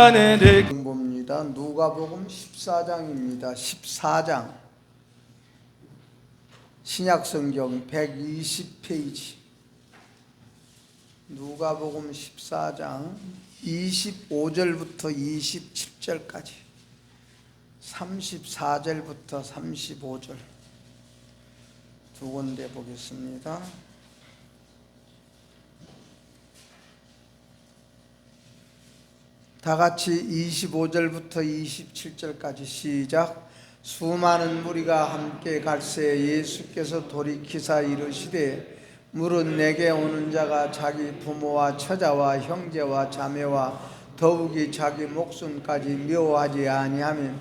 안에 내 봅니다. 누가복음 14장입니다. 14장 신약성경 120페이지 누가복음 14장 25절부터 27절까지 34절부터 35절 두 군데 보겠습니다. 다 같이 25절부터 27절까지 시작. 수많은 무리가 함께 갈새 예수께서 돌이키사 이르시되 물은 내게 오는 자가 자기 부모와 처자와 형제와 자매와 더욱이 자기 목숨까지 미워하지 아니하면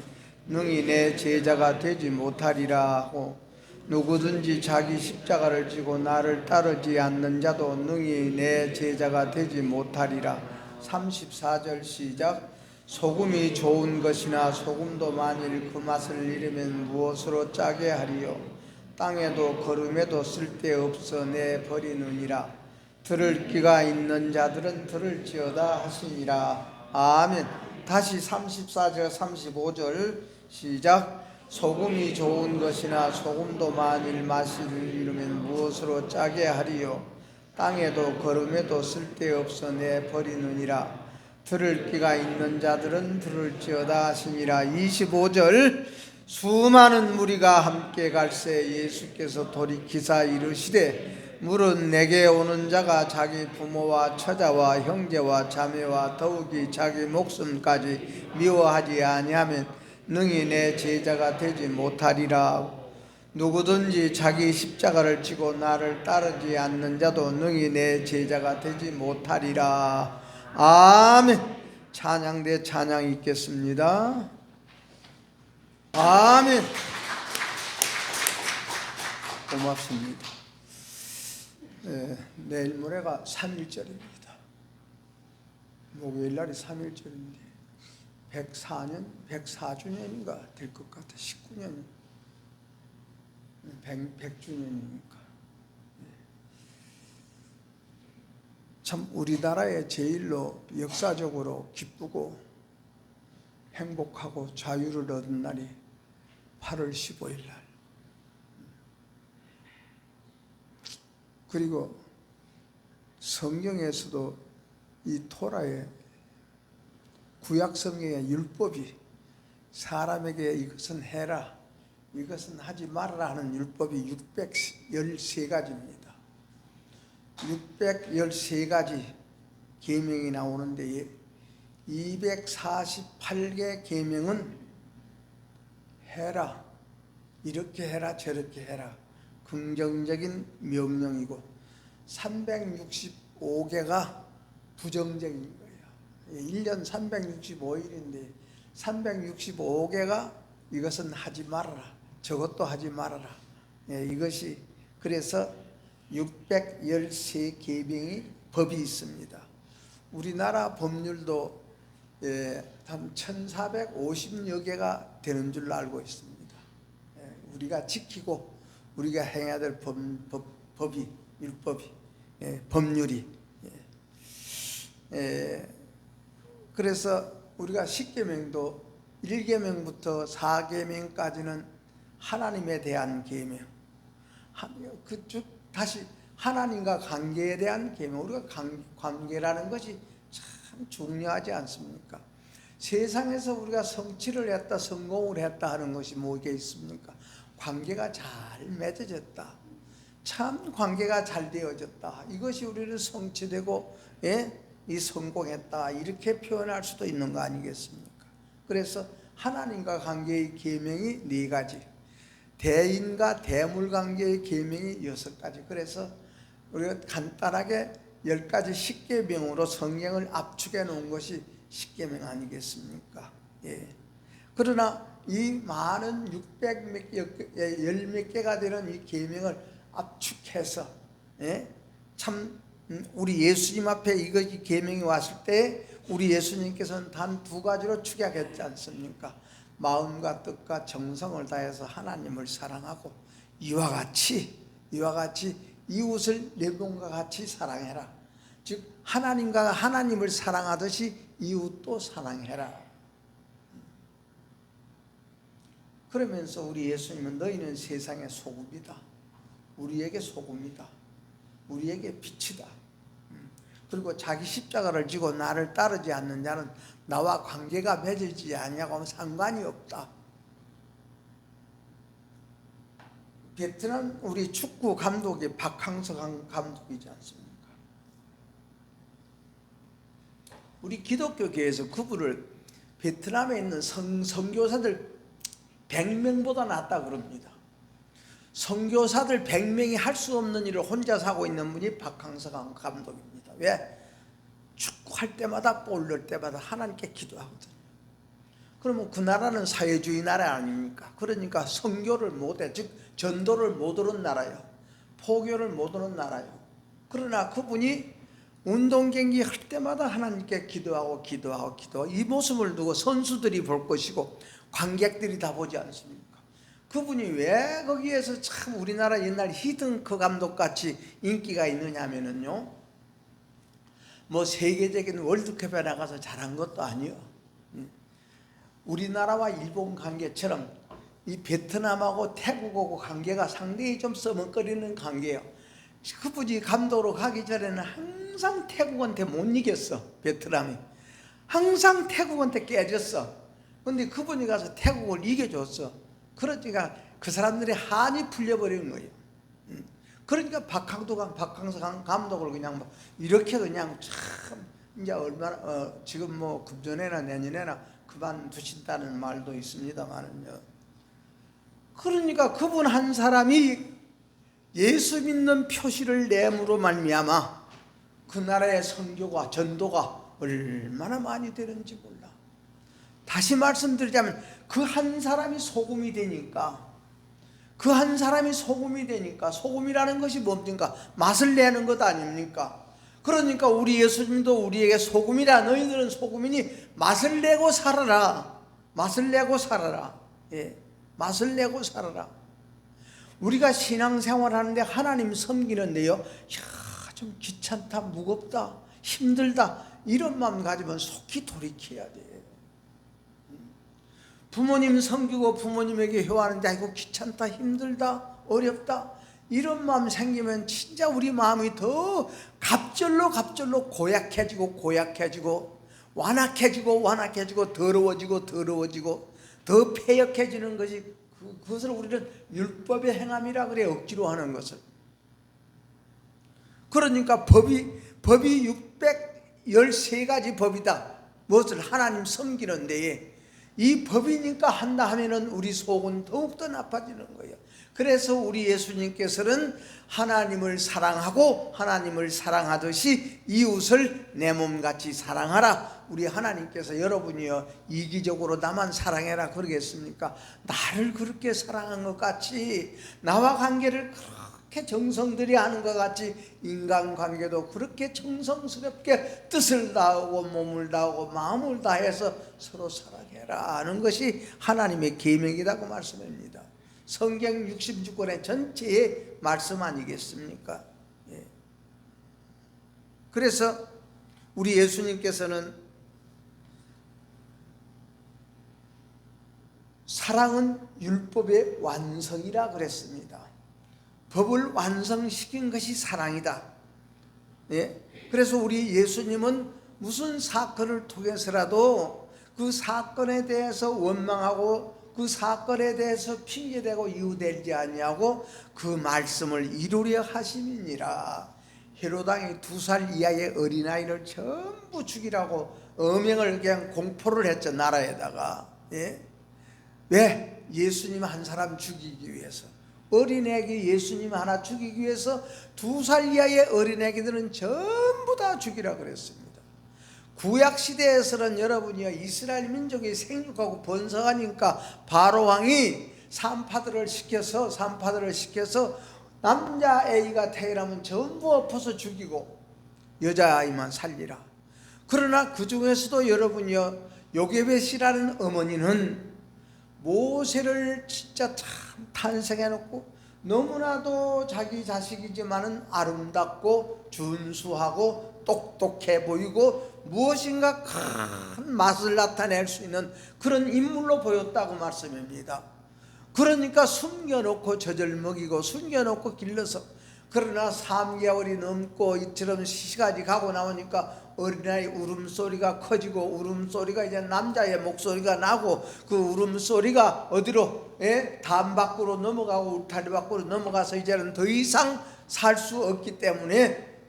능히 내 제자가 되지 못하리라 하고 누구든지 자기 십자가를 지고 나를 따르지 않는 자도 능히 내 제자가 되지 못하리라. 34절 시작. 소금이 좋은 것이나 소금도 만일 그 맛을 잃으면 무엇으로 짜게 하리요. 땅에도 거름에도 쓸데없어 내 버리느니라. 들을 귀가 있는 자들은 들을지어다 하시니라. 아멘. 다시 34절 35절 시작. 소금이 좋은 것이나 소금도 만일 맛을 잃으면 무엇으로 짜게 하리요. 땅에도 거름에도 쓸데없어 내 버리느니라. 들을 귀가 있는 자들은 들을지어다 하시니라. 25절. 수많은 무리가 함께 갈새 예수께서 돌이키사 이르시되 물은 내게 오는 자가 자기 부모와 처자와 형제와 자매와 더욱이 자기 목숨까지 미워하지 아니하면 능히 내 제자가 되지 못하리라. 누구든지 자기 십자가를 지고 나를 따르지 않는 자도 능히 내 제자가 되지 못하리라. 아멘. 찬양 대 찬양 있겠습니다. 아멘. 고맙습니다. 내일 모레가 3.1절입니다. 목요일 날이 3.1절인데 104주년인가 될 것 같아. 19년 100주년이니까 참 우리나라의 제일로 역사적으로 기쁘고 행복하고 자유를 얻은 날이 8월 15일 날. 그리고 성경에서도 이 토라의 구약 성경의 율법이 사람에게 이것은 해라, 이것은 하지 말아라 하는 율법이 613가지입니다. 613가지 계명이 나오는데 248개 계명은 해라, 이렇게 해라, 저렇게 해라, 긍정적인 명령이고 365개가 부정적인 거예요. 1년 365일인데 365개가 이것은 하지 말아라, 저것도 하지 말아라. 이것이 그래서 613계명의 법이 있습니다. 우리나라 법률도 한 1450여 개가 되는 줄로 알고 있습니다. 우리가 지키고 우리가 행해야 될 법이, 율법이, 법률이. 그래서 우리가 10계명도 1계명부터 4계명까지는 하나님에 대한 계명, 다시 하나님과 관계에 대한 계명. 우리가 관계라는 것이 참 중요하지 않습니까? 세상에서 우리가 성취를 했다, 성공을 했다 하는 것이 뭐게 있습니까? 관계가 잘 맺어졌다, 참 관계가 잘 되어졌다, 이것이 우리는 성취되고 이 성공했다, 이렇게 표현할 수도 있는 거 아니겠습니까? 그래서 하나님과 관계의 계명이 4가지, 대인과 대물 관계의 계명이 6가지. 그래서 우리가 간단하게 10가지 10계명으로 성경을 압축해 놓은 것이 10계명 아니겠습니까? 그러나 이 많은 600몇 개가 되는 이 계명을 압축해서 참 우리 예수님 앞에 이 계명이 왔을 때 우리 예수님께서는 단 2가지로 축약했지 않습니까? 마음과 뜻과 정성을 다해서 하나님을 사랑하고 이와 같이 이웃을 내 몸과 같이 사랑해라. 즉 하나님을 사랑하듯이 이웃도 사랑해라. 그러면서 우리 예수님은 너희는 세상의 소금이다. 우리에게 소금이다. 우리에게 빛이다. 그리고 자기 십자가를 지고 나를 따르지 않는 자는 나와 관계가 맺어지지 아니하고 하면 상관이 없다. 베트남 우리 축구 감독이 박항석 감독이지 않습니까? 우리 기독교계에서 그분을 베트남에 있는 선교사들 100명보다 낫다 그럽니다. 선교사들 100명이 할 수 없는 일을 혼자 하고 있는 분이 박항석 감독입니다. 왜? 축구할 때마다 볼 넣을 때마다 하나님께 기도하거든요. 그러면 그 나라는 사회주의 나라 아닙니까? 그러니까 선교를 못해, 즉 전도를 못 하는 나라요. 포교를 못 하는 나라요. 그러나 그분이 운동 경기 할 때마다 하나님께 기도하고 이 모습을 두고 선수들이 볼 것이고 관객들이 다 보지 않습니까? 그분이 왜 거기에서 참 우리나라 옛날 히든크 감독같이 인기가 있느냐 하면은요, 뭐 세계적인 월드컵에 나가서 잘한 것도 아니요. 우리나라와 일본 관계처럼 이 베트남하고 태국하고 관계가 상당히 좀 써먹거리는 관계예요. 그분이 감독으로 가기 전에는 항상 태국한테 못 이겼어. 베트남이 항상 태국한테 깨졌어. 근데 그분이 가서 태국을 이겨줬어. 그러니까 그 사람들의 한이 풀려버린 거예요. 그러니까 박항석 감독을 그냥 뭐 이렇게 그냥 참 이제 얼마나 지금 뭐 금년에나 내년에나 그만두신다는 말도 있습니다만은요. 그러니까 그분 한 사람이 예수 믿는 표시를 내므로 말미암아 그 나라의 선교가 전도가 얼마나 많이 되는지 몰라. 다시 말씀드리자면 그 한 사람이 소금이 되니까, 그 한 사람이 소금이 되니까, 소금이라는 것이 뭡니까? 맛을 내는 것 아닙니까? 그러니까 우리 예수님도 우리에게 소금이라, 너희들은 소금이니 맛을 내고 살아라. 맛을 내고 살아라. 예, 맛을 내고 살아라. 우리가 신앙생활 하는데 하나님 섬기는데요, 야, 좀 귀찮다, 무겁다, 힘들다, 이런 마음 가지면 속히 돌이켜야 돼. 부모님 섬기고 부모님에게 효하는데 아이고 귀찮다, 힘들다, 어렵다, 이런 마음 생기면 진짜 우리 마음이 더 갑절로 고약해지고 완악해지고 더러워지고 더 패역해지는 것이, 그것을 우리는 율법의 행함이라 그래, 억지로 하는 것을. 그러니까 법이 613가지 법이다. 무엇을? 하나님 섬기는 데에 이 법이니까 한다 하면은 우리 속은 더욱더 나빠지는 거예요. 그래서 우리 예수님께서는 하나님을 사랑하고 하나님을 사랑하듯이 이웃을 내 몸같이 사랑하라. 우리 하나님께서 여러분이요 이기적으로 나만 사랑해라 그러겠습니까? 나를 그렇게 사랑한 것 같이, 나와 관계를 그렇게 정성들이 하는 것 같이 인간관계도 그렇게 정성스럽게 뜻을 다하고 몸을 다하고 마음을 다해서 서로 사랑해라 하는 것이 하나님의 계명이라고 말씀합니다. 성경 66권의 전체의 말씀 아니겠습니까? 예. 그래서 우리 예수님께서는 사랑은 율법의 완성이라 그랬습니다. 법을 완성시킨 것이 사랑이다. 예? 그래서 우리 예수님은 무슨 사건을 통해서라도 그 사건에 대해서 원망하고 그 사건에 대해서 핑계대고 이유되지 아니하고 그 말씀을 이루려 하심이니라. 헤로당이 2살 이하의 어린아이를 전부 죽이라고 어명을 그냥 공포를 했죠, 나라에다가. 예? 왜? 예수님 한 사람 죽이기 위해서. 어린애기 예수님 하나 죽이기 위해서 2살 이하의 어린애기들은 전부 다 죽이라 그랬습니다. 구약시대에서는 여러분이요, 이스라엘 민족이 생육하고 번성하니까 바로왕이 산파들을 시켜서 남자아이가 태어나면 전부 엎어서 죽이고 여자아이만 살리라. 그러나 그 중에서도 여러분이요, 요게벳이라는 어머니는 모세를 진짜 참 탄생해놓고 너무나도 자기 자식이지만은 아름답고 준수하고 똑똑해 보이고 무엇인가 큰 맛을 나타낼 수 있는 그런 인물로 보였다고 말씀입니다. 그러니까 숨겨놓고 젖을 먹이고 숨겨놓고 길러서, 그러나 3개월이 넘고 이처럼 시간이 가고 나오니까 어린아이 울음소리가 커지고 울음소리가 이제 남자의 목소리가 나고 그 울음소리가 어디로? 담 밖으로 넘어가고 울타리 밖으로 넘어가서 이제는 더 이상 살 수 없기 때문에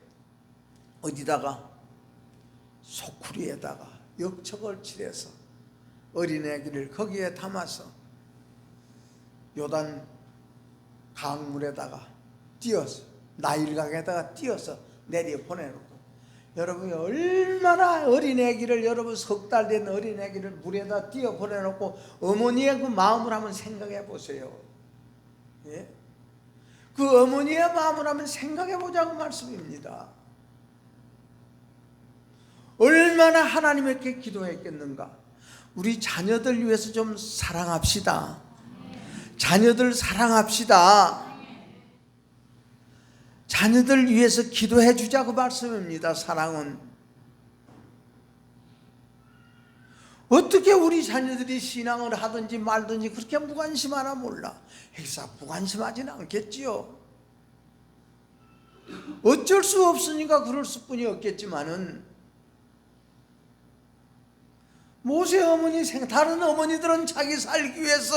어디다가? 소쿠리에다가 역척을 칠해서 어린애기를 거기에 담아서 요단 강물에다가 띄어서 나일강에다가 띄어서 내려 보내놓고, 여러분이 얼마나 어린애기를, 여러분 6달 된 어린애기를 물에다 띄어 보내놓고 어머니의 그 마음을 한번 생각해 보세요. 예? 그 어머니의 마음을 한번 생각해 보자고 말씀입니다. 얼마나 하나님께 기도했겠는가. 우리 자녀들 위해서 좀 사랑합시다. 자녀들 사랑합시다. 자녀들 위해서 기도해 주자고 말씀입니다. 사랑은 어떻게 우리 자녀들이 신앙을 하든지 말든지 그렇게 무관심하나 몰라. 행사 무관심하지는 않겠지요. 어쩔 수 없으니까 그럴 수뿐이 없겠지만은, 모세 어머니, 다른 어머니들은 자기 살기 위해서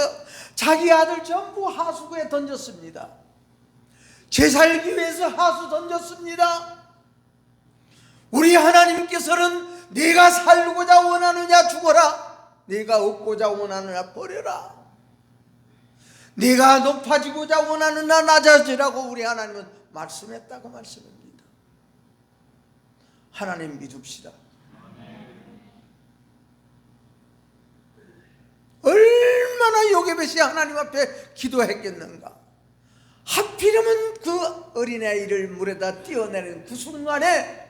자기 아들 전부 하수구에 던졌습니다. 제 살기 위해서 하수 던졌습니다. 우리 하나님께서는 네가 살고자 원하느냐 죽어라, 네가 얻고자 원하느냐 버려라, 네가 높아지고자 원하느냐 낮아지라고 우리 하나님은 말씀했다고 말씀입니다. 하나님 믿읍시다. 얼마나 요게벳이 하나님 앞에 기도했겠는가. 하필이면 그 어린아이를 물에다 띄어내는 그 순간에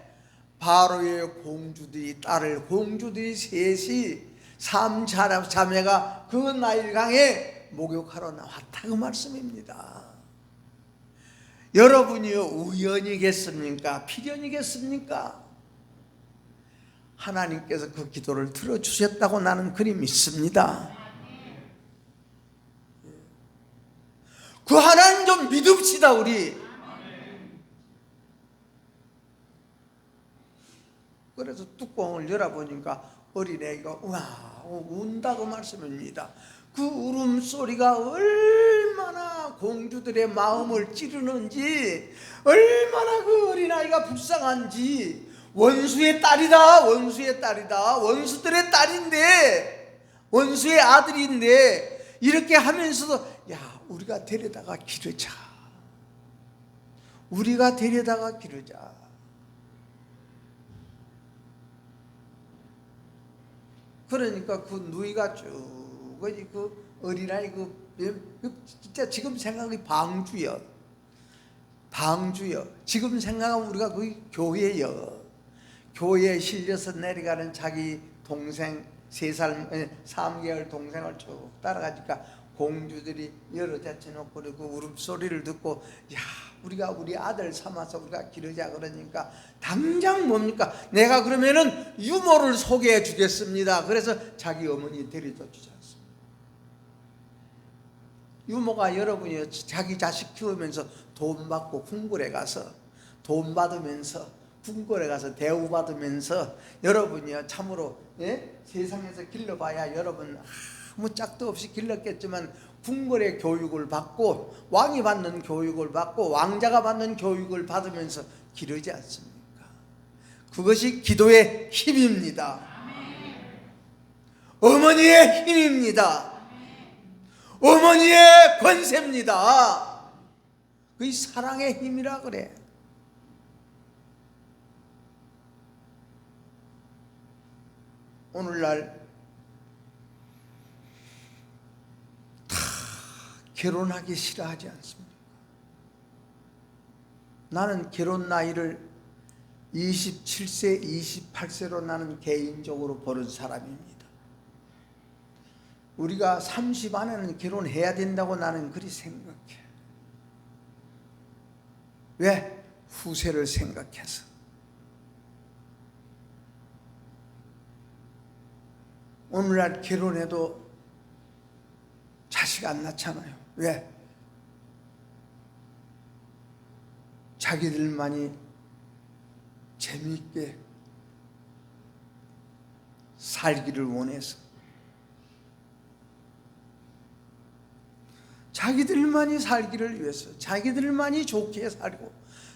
바로의 공주들이, 딸을 공주들이 셋이 3자매가 그 나일강에 목욕하러 나왔다 그 말씀입니다. 여러분이요, 우연이겠습니까? 필연이겠습니까? 하나님께서 그 기도를 들어주셨다고 나는 그리 믿습니다. 그 하나님 좀 믿읍시다 우리. 그래서 뚜껑을 열어보니까 어린애가 와 운다고 말씀입니다. 그 울음소리가 얼마나 공주들의 마음을 찌르는지, 얼마나 그 어린아이가 불쌍한지. 원수의 딸이다, 원수의 딸이다, 원수들의 딸인데, 원수의 아들인데, 이렇게 하면서도 야, 우리가 데려다가 기르자, 우리가 데려다가 기르자. 그러니까 그 누이가 쭉 그 어린아이 진짜 지금 생각이 방주여, 방주여. 지금 생각하면 우리가 그 교회여. 교회에 실려서 내려가는 자기 동생 3개월 동생을 쭉 따라가니까 공주들이 여러 제쳐놓고 그 울음소리를 듣고, 야, 우리가 우리 아들 삼아서 우리가 기르자 그러니까 당장 뭡니까? 내가 그러면은 유모를 소개해 주겠습니다. 그래서 자기 어머니 데려다 주지 않습니다. 유모가 여러분이 자기 자식 키우면서 돈 받고 궁궐에 가서 돈 받으면서, 궁궐에 가서 대우받으면서 여러분이요 참으로 세상에서 길러봐야 여러분 아무 짝도 없이 길렀겠지만 궁궐의 교육을 받고 왕이 받는 교육을 받고 왕자가 받는 교육을 받으면서 기르지 않습니까? 그것이 기도의 힘입니다. 어머니의 힘입니다. 어머니의 권세입니다. 그게 사랑의 힘이라 그래. 오늘날 다 결혼하기 싫어하지 않습니까? 나는 결혼 나이를 27세, 28세로 나는 개인적으로 보는 사람입니다. 우리가 30 안에는 결혼해야 된다고 나는 그리 생각해. 왜? 후세를 생각해서. 오늘날 결혼해도 자식 안 낳잖아요. 왜? 자기들만이 재미있게 살기를 원해서, 자기들만이 살기를 위해서, 자기들만이 좋게 살고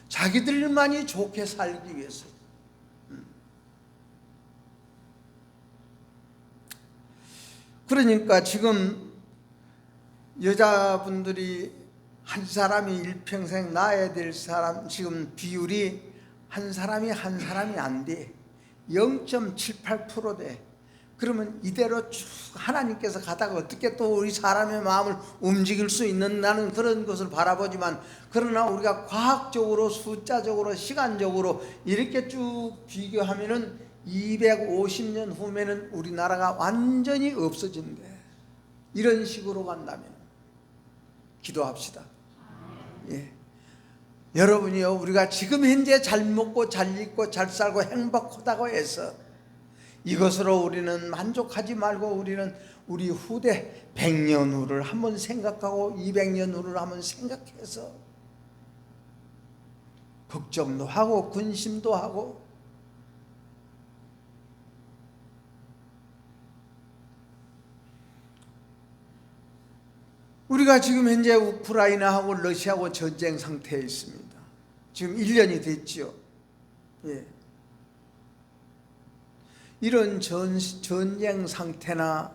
자기들만이 좋게 살기 위해서. 그러니까 지금 여자분들이 한 사람이 일평생 낳아야 될 사람 지금 비율이 한 사람이 안 돼. 0.78% 돼. 그러면 이대로 쭉 하나님께서 가다가 어떻게 또 우리 사람의 마음을 움직일 수 있는다는 그런 것을 바라보지만, 그러나 우리가 과학적으로, 숫자적으로, 시간적으로 이렇게 쭉 비교하면은 250년 후면은 우리나라가 완전히 없어진대. 이런 식으로 간다면 기도합시다. 예. 여러분이요, 우리가 지금 현재 잘 먹고 잘 입고 잘 살고 행복하다고 해서 이것으로 우리는 만족하지 말고, 우리는 우리 후대 100년 후를 한번 생각하고 200년 후를 한번 생각해서 걱정도 하고 근심도 하고, 우리가 지금 현재 우크라이나하고 러시아하고 전쟁 상태에 있습니다. 지금 1년이 됐지요. 예. 이런 전쟁 상태나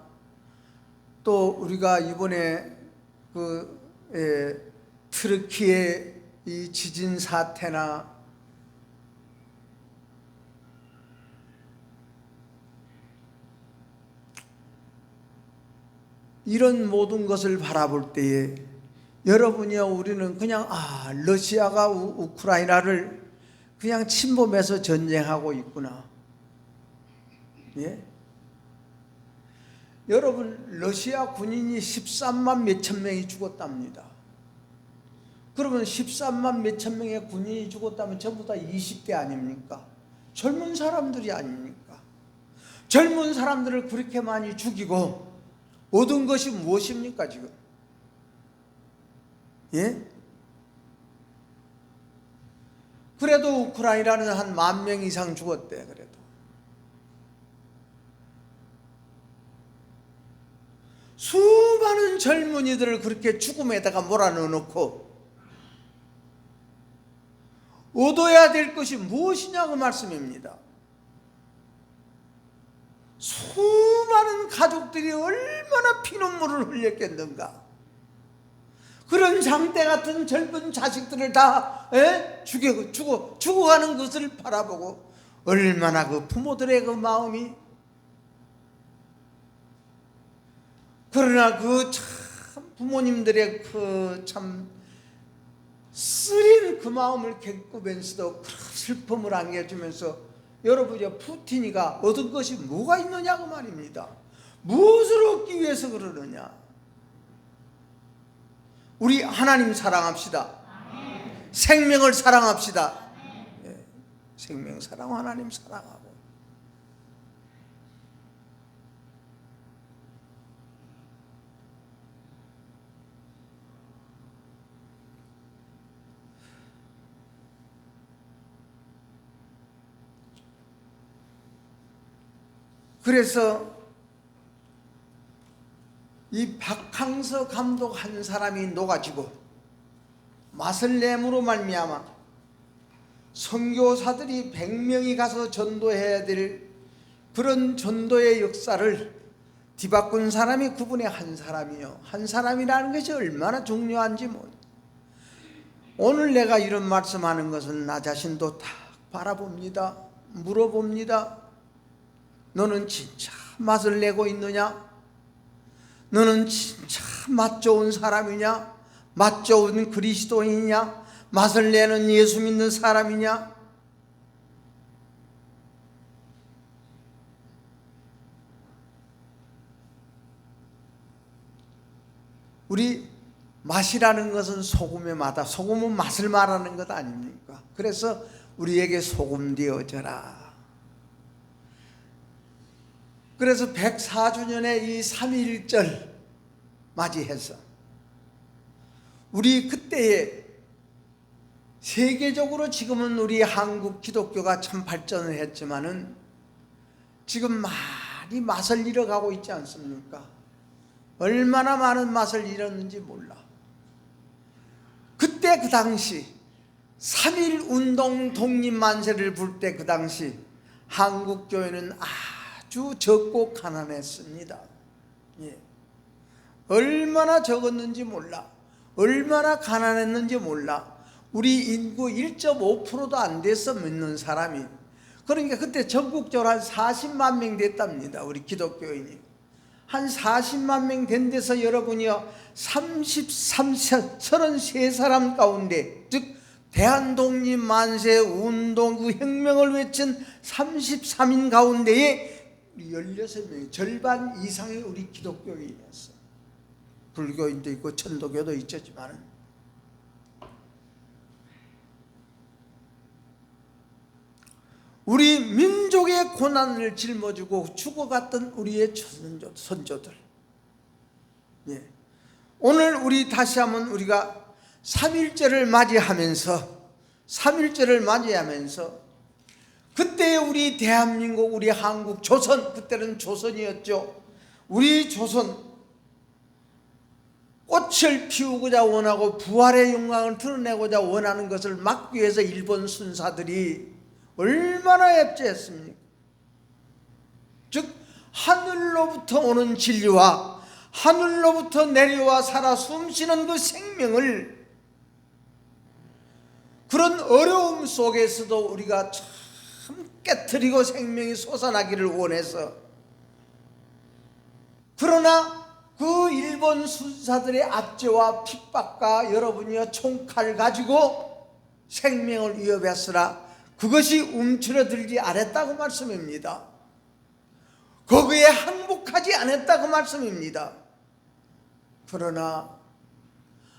또 우리가 이번에 트르키의 이 지진 사태나 이런 모든 것을 바라볼 때에 여러분이요, 우리는 그냥 러시아가 우크라이나를 그냥 침범해서 전쟁하고 있구나. 예? 여러분, 러시아 군인이 13만 몇천 명이 죽었답니다. 그러면 13만 몇천 명의 군인이 죽었다면 전부 다 20대 아닙니까? 젊은 사람들이 아닙니까? 젊은 사람들을 그렇게 많이 죽이고 얻은 것이 무엇입니까 지금? 예? 그래도 우크라이나는 한 10,000명 이상 죽었대. 그래도 수많은 젊은이들을 그렇게 죽음에다가 몰아넣어놓고 얻어야 될 것이 무엇이냐고 말씀입니다. 수많은 가족들이 얼마나 피눈물을 흘렸겠는가. 그런 장대 같은 젊은 자식들을 다 죽어가는 것을 바라보고 얼마나 그 부모들의 그 마음이, 그러나 그 참 부모님들의 그 참 쓰린 그 마음을 겪으면서도 슬픔을 안겨주면서, 여러분이 푸틴이가 얻은 것이 뭐가 있느냐고 말입니다. 무엇을 얻기 위해서 그러느냐. 우리 하나님 사랑합시다. 생명을 사랑합시다. 예, 생명 사랑, 하나님 사랑하고. 그래서 이 박항서 감독 한 사람이 녹아지고 마슬렘으로 말미암아 선교사들이 100명이 가서 전도해야 될 그런 전도의 역사를 뒤바꾼 사람이 그분의 한 사람이요. 한 사람이라는 것이 얼마나 중요한지 오늘 내가 이런 말씀하는 것은 나 자신도 다 바라봅니다. 물어봅니다. 너는 진짜 맛을 내고 있느냐? 너는 진짜 맛 좋은 사람이냐? 맛 좋은 그리스도인이냐? 맛을 내는 예수 믿는 사람이냐? 우리 맛이라는 것은 소금의 맛이다. 소금은 맛을 말하는 것 아닙니까? 그래서 우리에게 소금 되어져라. 그래서 104주년의 이 3.1절 맞이해서 우리 그때에 세계적으로 지금은 우리 한국 기독교가 참 발전을 했지만은 지금 많이 맛을 잃어가고 있지 않습니까? 얼마나 많은 맛을 잃었는지 몰라. 그때 그 당시 3.1 운동 독립만세를 불 때 그 당시 한국교회는 아주 적고 가난했습니다. 예. 얼마나 적었는지 몰라. 얼마나 가난했는지 몰라. 우리 인구 1.5%도 안 돼서 믿는 사람이. 그러니까 그때 전국적으로 한 40만 명 됐답니다. 우리 기독교인이. 한 40만 명 된 데서 여러분이요 33사람 가운데, 즉 대한독립만세 운동 그 혁명을 외친 33인 가운데에 우리 16명이 절반 이상이 우리 기독교인이었어요. 불교인도 있고 천도교도 있었지만 우리 민족의 고난을 짊어지고 죽어갔던 우리의 선조들. 예. 오늘 우리 다시 한번 우리가 3.1절을 맞이하면서 그때 우리 대한민국, 우리 한국, 조선, 그때는 조선이었죠. 우리 조선 꽃을 피우고자 원하고 부활의 영광을 드러내고자 원하는 것을 막기 위해서 일본 순사들이 얼마나 앱제했습니까? 즉 하늘로부터 오는 진리와 하늘로부터 내려와 살아 숨쉬는 그 생명을, 그런 어려움 속에서도 우리가 참 깨트리고 생명이 솟아나기를 원해서, 그러나 그 일본 순사들의 압제와 핍박과 여러분이여 총칼 가지고 생명을 위협했으나 그것이 움츠러들지 않았다고 말씀입니다. 거기에 항복하지 않았다고 말씀입니다. 그러나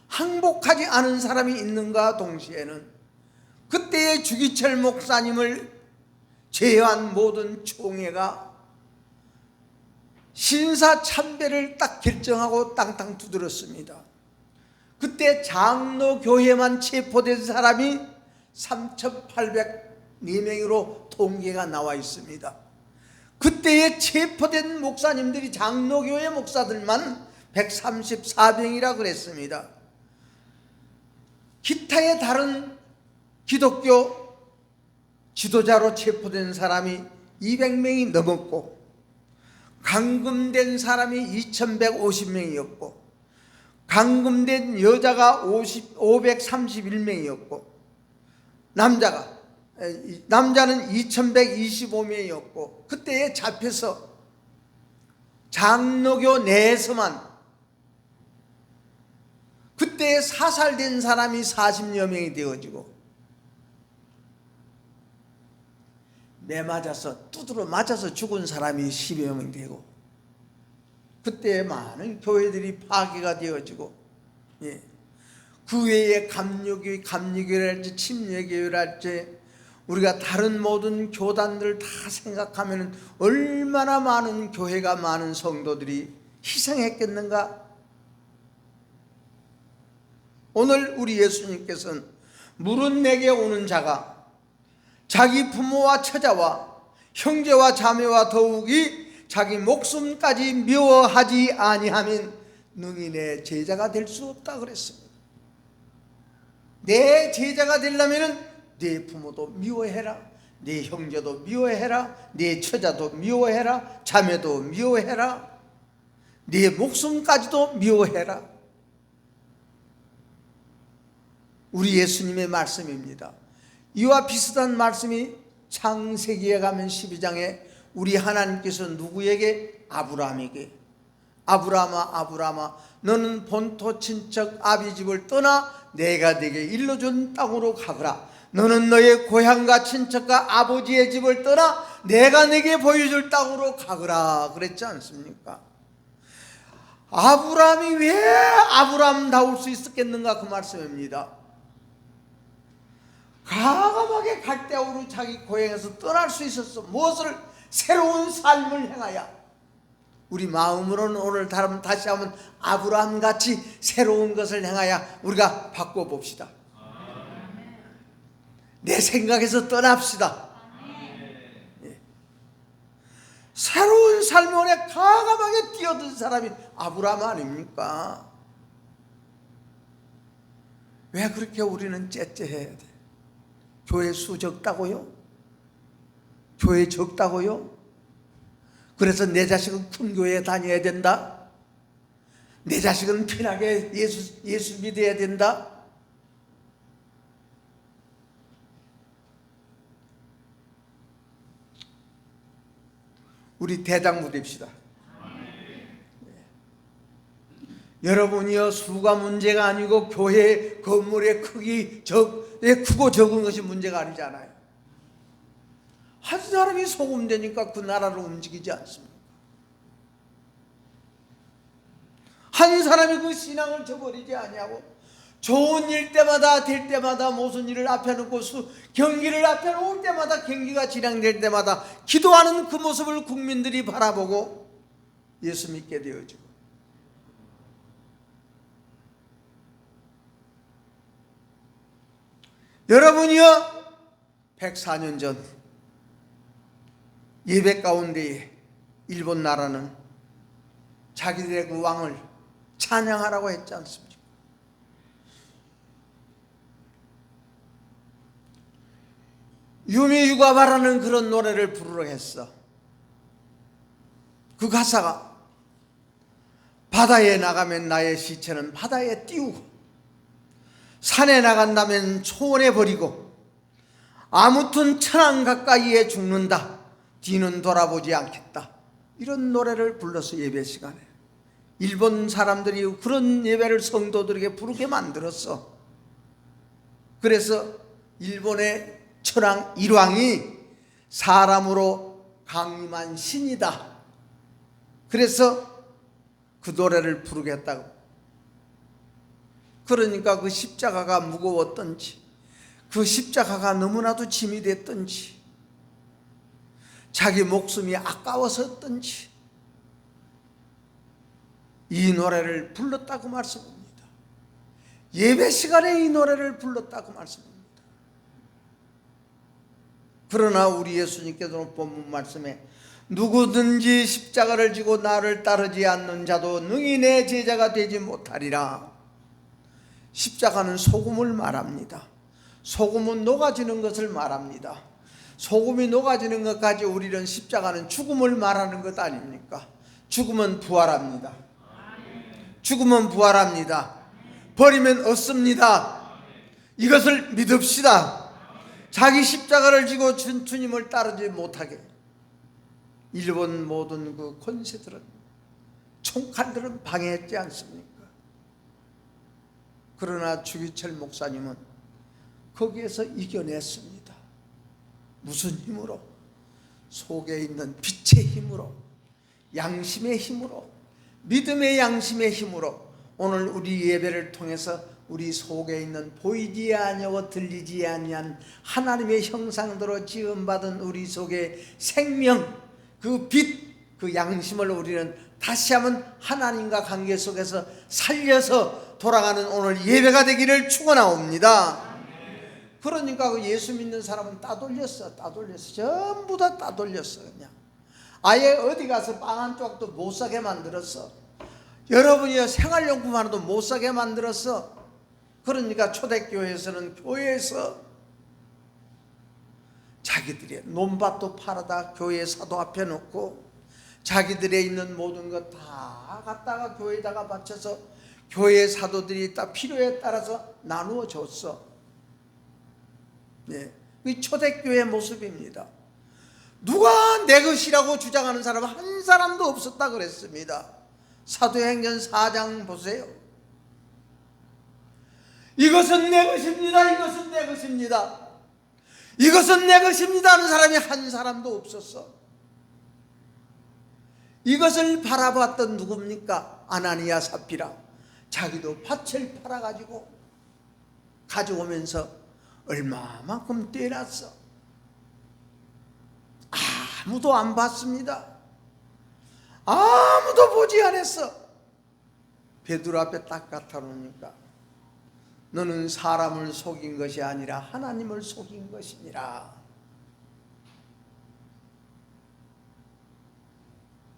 항복하지 않은 사람이 있는가 동시에는 그때의 주기철 목사님을 제외한 모든 총회가 신사참배를 딱 결정하고 땅땅 두드렸습니다. 그때 장로교회만 체포된 사람이 3,804명으로 통계가 나와 있습니다. 그때에 체포된 목사님들이 장로교회 목사들만 134명이라 그랬습니다. 기타의 다른 기독교 지도자로 체포된 사람이 200명이 넘었고, 감금된 사람이 2,150명이었고, 감금된 여자가 531명이었고, 남자는 2,125명이었고, 그때에 잡혀서 장로교 내에서만 그때에 사살된 사람이 40여 명이 되어지고, 두드러 맞아서 죽은 사람이 10여 명 되고, 그때 많은 교회들이 파괴가 되어지고, 예. 그 외에 감리교회랄지 침례교회랄지 우리가 다른 모든 교단들 다 생각하면 얼마나 많은 교회가, 많은 성도들이 희생했겠는가? 오늘 우리 예수님께서는 물은 내게 오는 자가 자기 부모와 처자와 형제와 자매와 더욱이 자기 목숨까지 미워하지 아니하면 능히 내 제자가 될 수 없다 그랬습니다. 내 제자가 되려면 네 부모도 미워해라, 네 형제도 미워해라, 네 처자도 미워해라, 자매도 미워해라, 네 목숨까지도 미워해라. 우리 예수님의 말씀입니다. 이와 비슷한 말씀이 창세기에 가면 12장에 우리 하나님께서 누구에게? 아브라함에게, 아브라함아 너는 본토 친척 아비 집을 떠나 내가 네게 일러준 땅으로 가거라. 너는 너의 고향과 친척과 아버지의 집을 떠나 내가 네게 보여줄 땅으로 가거라 그랬지 않습니까? 아브라함이 왜 아브라함다울 수 있었겠는가? 그 말씀입니다. 과감하게 갈대아우로 자기 고향에서 떠날 수 있었어. 무엇을? 새로운 삶을 행하여 우리 마음으로는 오늘 다시 한번 아브라함 같이 새로운 것을 행하여 우리가 바꿔봅시다. 내 생각에서 떠납시다. 새로운 삶에 과감하게 뛰어든 사람이 아브라함 아닙니까? 왜 그렇게 우리는 째째해야 돼? 교회 수 적다고요? 교회 적다고요? 그래서 내 자식은 큰 교회에 다녀야 된다? 내 자식은 편하게 예수 믿어야 된다? 우리 대장부 됩시다. 여러분이요, 수가 문제가 아니고 교회 건물의 크고 적은 것이 문제가 아니잖아요. 한 사람이 소금되니까 그 나라를 움직이지 않습니까? 한 사람이 그 신앙을 저버리지 아니하고 좋은 일 때마다 될 때마다 무슨 일을 앞에 놓고 경기를 앞에 놓을 때마다 경기가 진행될 때마다 기도하는 그 모습을 국민들이 바라보고 예수 믿게 되어지고, 여러분이요 104년 전 예배 가운데에 일본 나라는 자기들의 그 왕을 찬양하라고 했지 않습니까? 유미유가바라는 그런 노래를 부르러 했어. 그 가사가 바다에 나가면 나의 시체는 바다에 띄우고 산에 나간다면 초원에 버리고 아무튼 천안 가까이에 죽는다. 뒤는 돌아보지 않겠다. 이런 노래를 불러서 예배 시간에 일본 사람들이 그런 예배를 성도들에게 부르게 만들었어. 그래서 일본의 천황 일왕이 사람으로 강림한 신이다. 그래서 그 노래를 부르겠다고. 그러니까 그 십자가가 무거웠던지 그 십자가가 너무나도 짐이 됐던지 자기 목숨이 아까워서였던지 이 노래를 불렀다고 말씀합니다. 예배 시간에 이 노래를 불렀다고 말씀합니다. 그러나 우리 예수님께서는 본문 말씀에 누구든지 십자가를 지고 나를 따르지 않는 자도 능히 내 제자가 되지 못하리라. 십자가는 소금을 말합니다. 소금은 녹아지는 것을 말합니다. 소금이 녹아지는 것까지 우리는 십자가는 죽음을 말하는 것 아닙니까? 죽음은 부활합니다. 죽음은 부활합니다. 버리면 없습니다. 이것을 믿읍시다. 자기 십자가를 지고 주님을 따르지 못하게 일본 모든 그 권세들은 총칼들은 방해했지 않습니까? 그러나 주기철 목사님은 거기에서 이겨냈습니다. 무슨 힘으로? 속에 있는 빛의 힘으로, 양심의 힘으로, 믿음의 양심의 힘으로 오늘 우리 예배를 통해서 우리 속에 있는 보이지 아니하고 들리지 아니한 하나님의 형상대로 지음받은 우리 속의 생명, 그 빛, 그 양심을 우리는 다시 한번 하나님과 관계 속에서 살려서 돌아가는 오늘 예배가 되기를 축원하옵니다. 그러니까 그 예수 믿는 사람은 따돌렸어. 전부 다 따돌렸어. 그냥 아예 어디 가서 빵 한 조각도 못 사게 만들었어. 여러분이 생활용품 하나도 못 사게 만들었어. 그러니까 초대교회에서는 교회에서 자기들의 논밭도 팔아다 교회 사도 앞에 놓고 자기들의 있는 모든 것 다 갖다가 교회에다가 바쳐서 교회 사도들이 딱 필요에 따라서 나누어 줬어. 네, 이 초대교회 모습입니다. 누가 내 것이라고 주장하는 사람은 한 사람도 없었다 그랬습니다. 사도행전 4장 보세요. 이것은 내 것입니다. 이것은 내 것입니다. 이것은 내 것입니다 하는 사람이 한 사람도 없었어. 이것을 바라봤던 누굽니까? 아나니아 삽비라. 자기도 밭을 팔아가지고 가져오면서 얼마만큼 떼놨어. 아무도 안 봤습니다. 아무도 보지 않았어. 베드로 앞에 딱 갖다 놓으니까 너는 사람을 속인 것이 아니라 하나님을 속인 것이니라.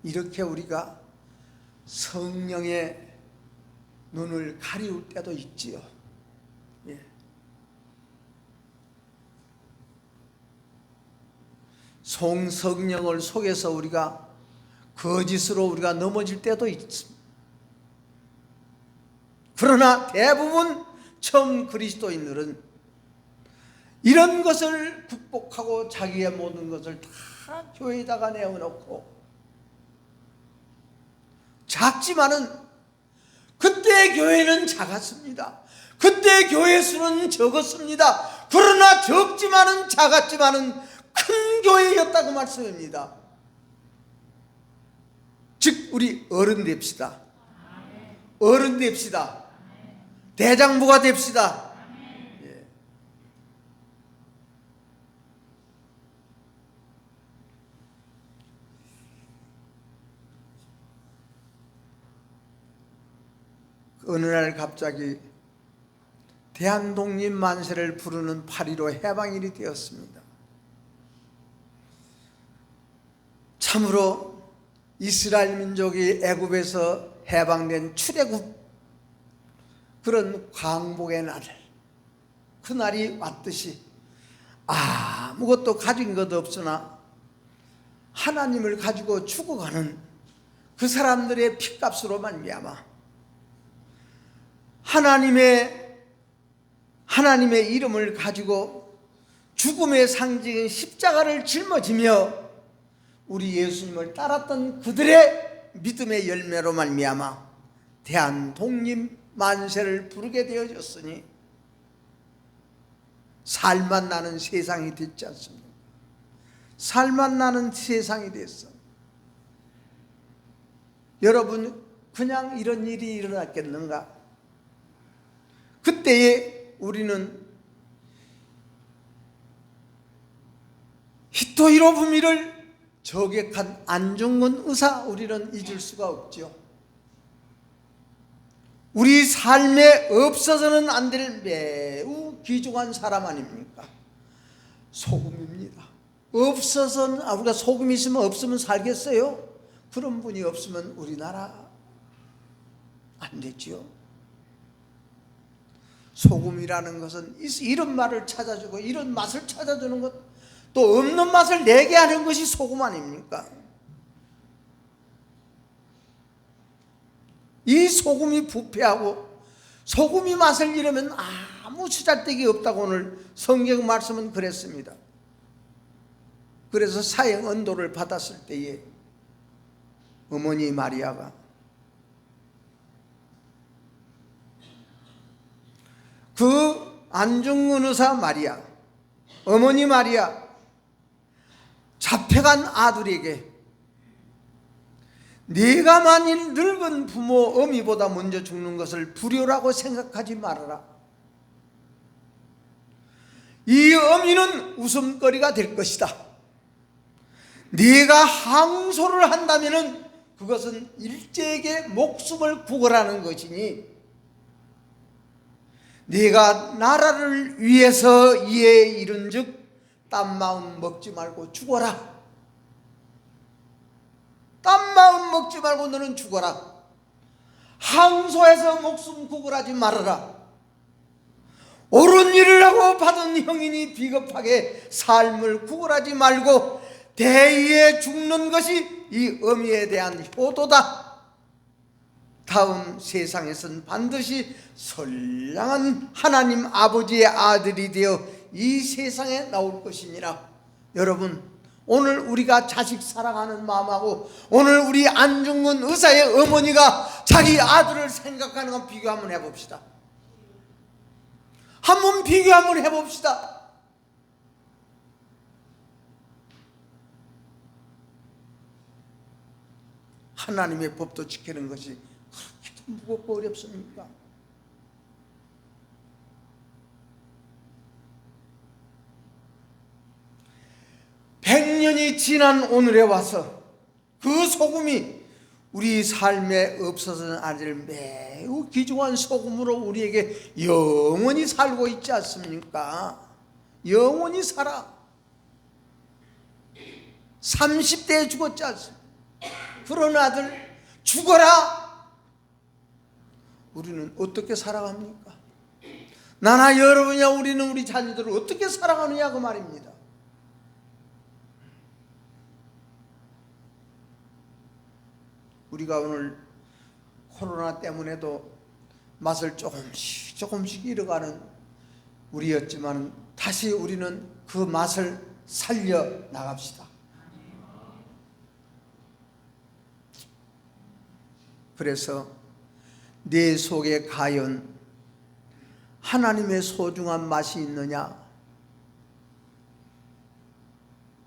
이렇게 우리가 성령의 눈을 가리울 때도 있지요. 예. 성령을 속여서 우리가 거짓으로 우리가 넘어질 때도 있습니다. 그러나 대부분 처음 그리스도인들은 이런 것을 극복하고 자기의 모든 것을 다 교회에다가 내어놓고, 작지만은 그때 교회는 작았습니다. 그때 교회 수는 적었습니다. 그러나 적지만은 작았지만은 큰 교회였다고 말씀입니다. 즉 우리 어른 됩시다. 어른 됩시다. 대장부가 됩시다. 예. 어느 날 갑자기 대한독립 만세를 부르는 8.15 해방일이 되었습니다. 참으로 이스라엘 민족이 애굽에서 해방된 출애굽 그런 광복의 날, 그날이 왔듯이 아무것도 가진 것 없으나 하나님을 가지고 죽어가는 그 사람들의 피값으로 말미암아 하나님의 이름을 가지고 죽음의 상징인 십자가를 짊어지며 우리 예수님을 따랐던 그들의 믿음의 열매로 말미암아 대한독립 만세를 부르게 되어졌으니 살맛 나는 세상이 됐지 않습니까? 살맛 나는 세상이 됐어. 여러분, 그냥 이런 일이 일어났겠는가? 그때에 우리는 히토히로 부미를 저격한 안중근 의사, 우리는 잊을 수가 없죠. 우리 삶에 없어서는 안 될 매우 귀중한 사람 아닙니까? 소금입니다. 없어서는, 우리가 소금이 있으면 없으면 살겠어요? 그런 분이 없으면 우리나라 안 되지요. 소금이라는 것은 이런 말을 찾아주고 이런 맛을 찾아주는 것, 또 없는 맛을 내게 하는 것이 소금 아닙니까? 이 소금이 부패하고 소금이 맛을 잃으면 아무 쓰잘데기 없다고 오늘 성경 말씀은 그랬습니다. 그래서 사형 언도를 받았을 때에 어머니 마리아가 그 안중근 의사 마리아, 어머니 마리아, 잡혀간 아들에게 네가 만일 늙은 부모 어미보다 먼저 죽는 것을 불효라고 생각하지 말아라. 이 어미는 웃음거리가 될 것이다. 네가 항소를 한다면 그것은 일제에게 목숨을 구걸하는 것이니 네가 나라를 위해서 이에 이른즉 딴 마음 먹지 말고 죽어라. 딴 마음 먹지 말고 너는 죽어라. 항소해서 목숨 구걸하지 말아라. 옳은 일을 하고 받은 형인이 비겁하게 삶을 구걸하지 말고 대의에 죽는 것이 이 어미에 대한 효도다. 다음 세상에선 반드시 선량한 하나님 아버지의 아들이 되어 이 세상에 나올 것이니라. 여러분, 오늘 우리가 자식 사랑하는 마음하고 오늘 우리 안중근 의사의 어머니가 자기 아들을 생각하는 건 비교 한번 해봅시다. 한번 비교 한번 해봅시다. 하나님의 법도 지키는 것이 그렇게 무겁고 어렵습니까? 백년이 지난 오늘에 와서 그 소금이 우리 삶에 없어서는 안 될 매우 귀중한 소금으로 우리에게 영원히 살고 있지 않습니까? 영원히 살아. 30대에 죽었지 않습니까? 그런 아들 죽어라. 우리는 어떻게 살아갑니까? 나나 여러분이야 우리는 우리 자녀들을 어떻게 살아가느냐 그 말입니다. 우리가 오늘 코로나 때문에도 맛을 조금씩 잃어가는 우리였지만 다시 우리는 그 맛을 살려 나갑시다. 그래서 내 속에 과연 하나님의 소중한 맛이 있느냐?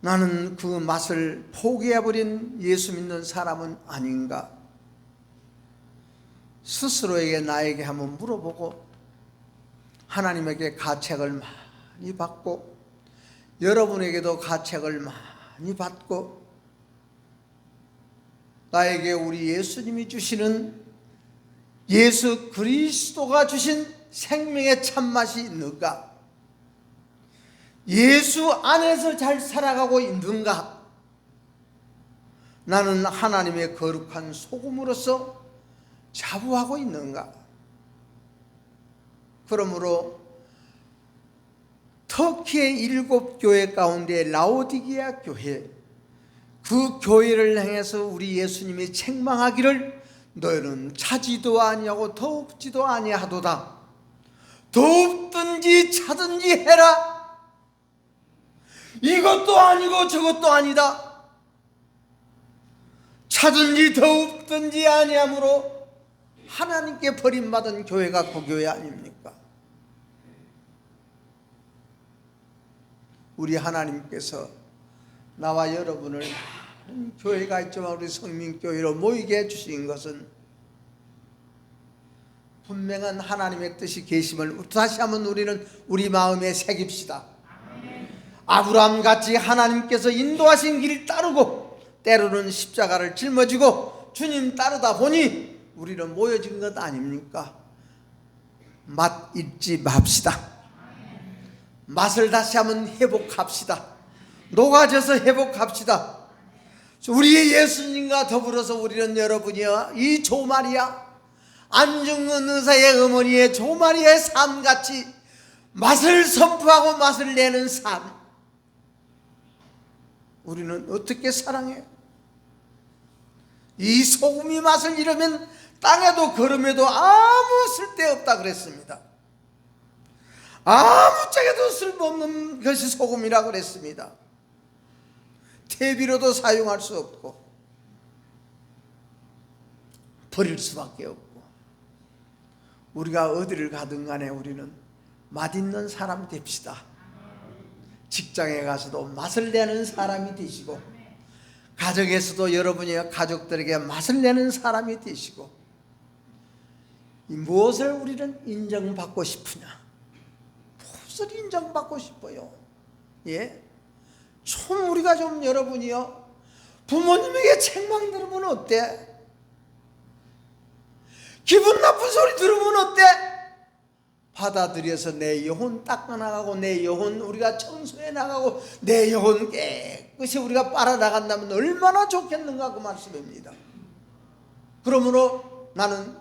나는 그 맛을 포기해버린 예수 믿는 사람은 아닌가? 스스로에게 나에게 한번 물어보고 하나님에게 가책을 많이 받고 여러분에게도 가책을 많이 받고 나에게 우리 예수님이 주시는 예수 그리스도가 주신 생명의 참맛이 있는가? 예수 안에서 잘 살아가고 있는가? 나는 하나님의 거룩한 소금으로서 자부하고 있는가? 그러므로 터키의 7교회 가운데 라오디게아 교회, 그 교회를 향해서 우리 예수님이 책망하기를 너희는 차지도 아니하고 더웁지도 아니하도다. 더웁든지 차든지 해라. 이것도 아니고 저것도 아니다. 차든지 더웁든지 아니하므로 하나님께 버림받은 교회가 그 교회 아닙니까? 우리 하나님께서 나와 여러분을 많은 교회가 있지만 우리 성민교회로 모이게 해주신 것은 분명한 하나님의 뜻이 계심을 다시 한번 우리는 우리 마음에 새깁시다. 아브라함같이 하나님께서 인도하신 길을 따르고 때로는 십자가를 짊어지고 주님 따르다 보니 우리는 모여진 것 아닙니까? 맛 잊지 맙시다. 맛을 다시 한번 회복합시다. 녹아져서 회복합시다. 우리의 예수님과 더불어서 우리는 여러분이여 이 조마리아 안중근 의사의 어머니의 조마리아의 삶같이 맛을 선포하고 맛을 내는 삶, 우리는 어떻게 사랑해요? 이 소금이 맛을 잃으면 땅에도 걸음에도 아무 쓸데없다 그랬습니다. 아무짝에도 쓸모없는 것이 소금이라 그랬습니다. 퇴비로도 사용할 수 없고 버릴 수밖에 없고, 우리가 어디를 가든 간에 우리는 맛있는 사람 됩시다. 직장에 가서도 맛을 내는 사람이 되시고, 가정에서도 여러분이 가족들에게 맛을 내는 사람이 되시고, 무엇을 우리는 인정받고 싶으냐? 무엇을 인정받고 싶어요? 예? 좀 우리가 좀 여러분이요, 부모님에게 책망 들으면 어때? 기분 나쁜 소리 들으면 어때? 받아들여서 내 영혼 닦아나가고 내 영혼 우리가 청소해 나가고 내 영혼 깨끗이 우리가 빨아나간다면 얼마나 좋겠는가 그 말씀입니다. 그러므로 나는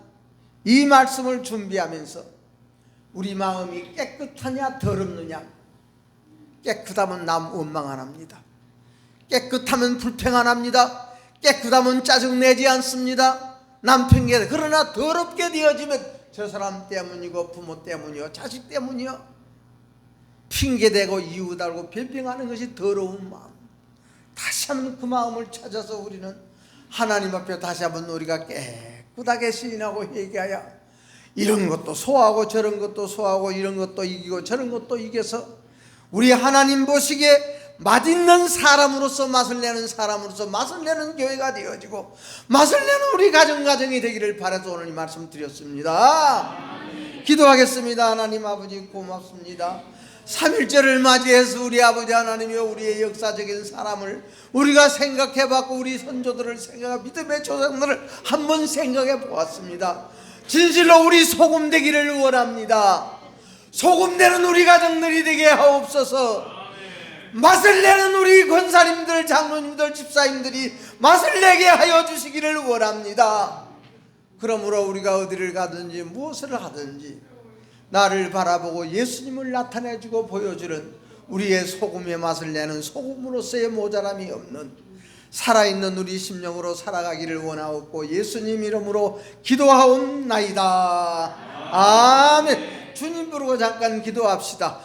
이 말씀을 준비하면서 우리 마음이 깨끗하냐 더럽느냐, 깨끗하면 남 원망 안 합니다. 깨끗하면 불평 안 합니다. 깨끗하면 짜증내지 않습니다. 남 핑계. 그러나 더럽게 되어지면 저 사람 때문이고 부모 때문이요 자식 때문이요 핑계대고 이유 달고 변평하는 것이 더러운 마음. 다시 한번 그 마음을 찾아서 우리는 하나님 앞에 다시 한번 우리가 깨끗하게 시인하고 회개하여 이런 것도 소화하고 저런 것도 소화하고 이런 것도 이기고 저런 것도 이겨서 우리 하나님 보시기에 맛있는 사람으로서 맛을 내는 사람으로서 맛을 내는 교회가 되어지고 맛을 내는 우리 가정이 되기를 바라서 오늘 이 말씀 드렸습니다. 기도하겠습니다. 하나님 아버지 고맙습니다. 3.1절을 맞이해서 우리 아버지 하나님이여 우리의 역사적인 사람을 우리가 생각해봤고 우리 선조들을 생각하고 믿음의 조상들을 한번 생각해 보았습니다. 진실로 우리 소금 되기를 원합니다. 소금 되는 우리 가정들이 되게 하옵소서. 맛을 내는 우리 권사님들, 장로님들, 집사님들이 맛을 내게 하여 주시기를 원합니다. 그러므로 우리가 어디를 가든지 무엇을 하든지 나를 바라보고 예수님을 나타내주고 보여주는 우리의 소금의 맛을 내는 소금으로서의 모자람이 없는 살아있는 우리 심령으로 살아가기를 원하옵고 예수님 이름으로 기도하옵나이다. 아멘. 주님 부르고 잠깐 기도합시다.